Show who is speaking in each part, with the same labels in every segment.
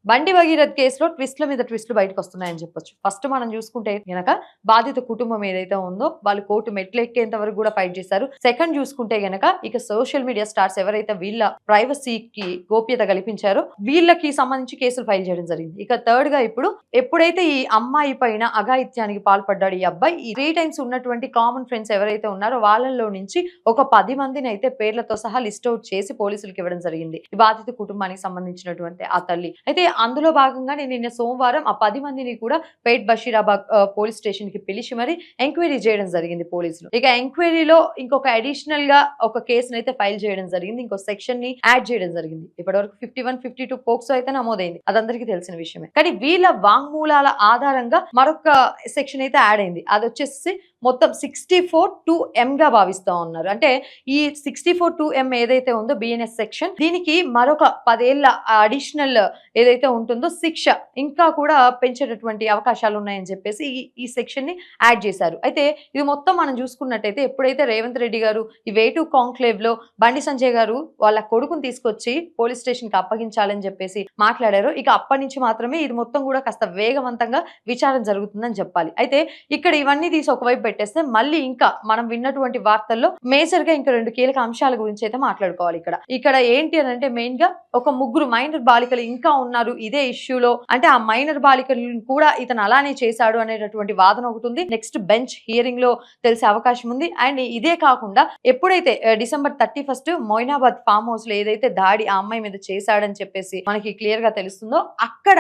Speaker 1: బండి భగీరథ్ కేసులో ట్విస్ట్‌ల మీద ట్విస్ట్‌లు బయటకొస్తున్నాయని చెప్పొచ్చు. ఫస్ట్ మనం చూసుకుంటే గనక బాధిత కుటుంబం ఏదైతే ఉందో వాళ్ళు కోర్టు మెట్లెక్కేంత వరకు కూడా ఫైట్ చేశారు. సెకండ్ చూసుకుంటే గనక ఇక సోషల్ మీడియా స్టార్స్ ఎవరైతే వీళ్ళ ప్రైవసీకి గోప్యత కల్పించారో వీళ్ళకి సంబంధించి కేసులు ఫైల్ చేయడం జరిగింది. ఇక థర్డ్‌గా ఎప్పుడైతే ఈ అమ్మాయి పైన అఘాయిత్యానికి పాల్పడ్డాడు ఈ అబ్బాయి, ఈ 3 టైమ్స్ ఉన్నటువంటి కామన్ ఫ్రెండ్స్ ఎవరైతే ఉన్నారో వాళ్ళలో నుంచి ఒక 10 మందిని అయితే పేర్లతో సహా లిస్ట్ ఔట్ చేసి పోలీసులకు ఇవ్వడం జరిగింది. ఈ బాధిత కుటుంబానికి సంబంధించినటువంటి ఆ తల్లి. అయితే అందులో భాగంగానే నిన్న సోమవారం ఆ 10 మందిని కూడా పేట్ బషీరాబాద్ పోలీస్ స్టేషన్ కి పిలిచి మరి ఎంక్వైరీ చేయడం జరిగింది పోలీసులు. ఇక ఎంక్వైరీలో ఇంకొక అడిషనల్ గా ఒక కేసును అయితే ఫైల్ చేయడం జరిగింది. ఇంకో సెక్షన్ ని యాడ్ చేయడం జరిగింది. ఇప్పటివరకు 51, 52 పోక్సో అయితే నమోదైంది. అదందరికీ తెలిసిన విషయమే. కానీ వీళ్ళ వాంగ్మూలాల ఆధారంగా మరొక సెక్షన్ అయితే యాడ్ అయింది. అది వచ్చేసి మొత్తం 64(2)M గా భావిస్తా ఉన్నారు. అంటే ఈ 64(2)M ఏదైతే ఉందో బిఎన్ఎస్ సెక్షన్, దీనికి మరొక 10 ఏళ్ల అడిషనల్ ఏదైతే ఉంటుందో శిక్ష ఇంకా కూడా పెంచేటటువంటి అవకాశాలు ఉన్నాయని చెప్పేసి ఈ సెక్షన్ ని యాడ్ చేశారు. అయితే ఇది మొత్తం మనం చూసుకున్నట్టయితే ఎప్పుడైతే రేవంత్ రెడ్డి గారు ఈ వేటు కాంక్లేవ్ లో బండి సంజయ్ గారు వాళ్ళ కొడుకుని తీసుకొచ్చి పోలీస్ స్టేషన్ కి అప్పగించాలని చెప్పేసి మాట్లాడారో, ఇక అప్పటి నుంచి మాత్రమే ఇది మొత్తం కూడా కాస్త వేగవంతంగా విచారణ జరుగుతుందని చెప్పాలి. అయితే ఇక్కడ ఇవన్నీ తీసి ఒకవైపు పెట్టేస్తే మళ్ళీ ఇంకా మనం విన్నటువంటి వార్తల్లో మేజర్ గా ఇంకా 2 కీలక అంశాల గురించి అయితే మాట్లాడుకోవాలి. ఇక్కడ ఏంటి అని అంటే మెయిన్ గా ఒక 3 మైనర్ బాలికలు ఇంకా ఉన్నారు ఇదే ఇష్యూలో. అంటే ఆ మైనర్ బాలికలను కూడా ఇతను అలానే చేశాడు అనేటటువంటి వాదన ఒకటి ఉంది. నెక్స్ట్ బెంచ్ హియరింగ్ లో తెలిసే అవకాశం ఉంది. అండ్ ఇదే కాకుండా ఎప్పుడైతే డిసెంబర్ 31 మొయినాబాద్ ఫామ్ హౌస్ లో ఏదైతే దాడి ఆ అమ్మాయి మీద చేశాడని చెప్పేసి మనకి క్లియర్ గా తెలుస్తుందో, అక్కడ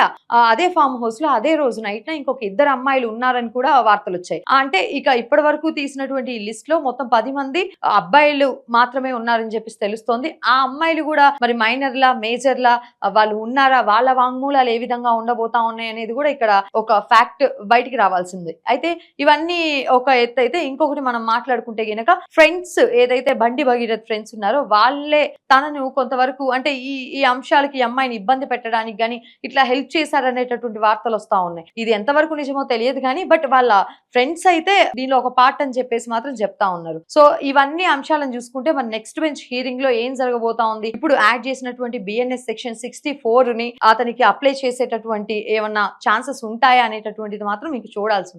Speaker 1: అదే ఫామ్ హౌస్ లో అదే రోజు నైట్ ఇంకొక 2 అమ్మాయిలు ఉన్నారని కూడా వార్తలు వచ్చాయి. అంటే ఇక ఇప్పటి వరకు తీసినటువంటి ఈ లిస్ట్ లో మొత్తం 10 మంది అబ్బాయిలు మాత్రమే ఉన్నారని చెప్పేసి తెలుస్తోంది. ఆ అమ్మాయిలు కూడా మరి మైనర్లా మేజర్లా వాళ్ళు ఉన్నారా, వాళ్ళ వాంగ్మూలాలు ఏ విధంగా ఉండబోతా ఉన్నాయి అనేది కూడా ఇక్కడ ఒక ఫ్యాక్ట్ బయటికి రావాల్సింది. అయితే ఇవన్నీ ఒక ఎత్తు అయితే, ఇంకొకటి మనం మాట్లాడుకుంటే గనక ఫ్రెండ్స్ ఏదైతే బండి భగీరథ్ ఫ్రెండ్స్ ఉన్నారో వాళ్ళే తనను కొంతవరకు అంటే ఈ అంశాలకి ఈ అమ్మాయిని ఇబ్బంది పెట్టడానికి గానీ ఇట్లా హెల్ప్ చేశారనేటటువంటి వార్తలు వస్తా ఉన్నాయి. ఇది ఎంతవరకు నిజమో తెలియదు కానీ బట్ వాళ్ళ ఫ్రెండ్స్ అయితే దీనిలో ఒక పార్ట్ అని చెప్పేసి మాత్రం చెప్తా ఉన్నారు. సో ఇవన్నీ అంశాలను చూసుకుంటే మన నెక్స్ట్ బెంచ్ హియరింగ్ లో ఏం జరగబోతా ఉంది, ఇప్పుడు యాడ్ చేసినటువంటి బిఎన్ఎస్ సెక్షన్ 64 ని అతనికి అప్లై చేసేటటువంటి ఏమన్నా ఛాన్సెస్ ఉంటాయా అనేటటువంటిది మాత్రం మీకు చూడాల్సి ఉంది.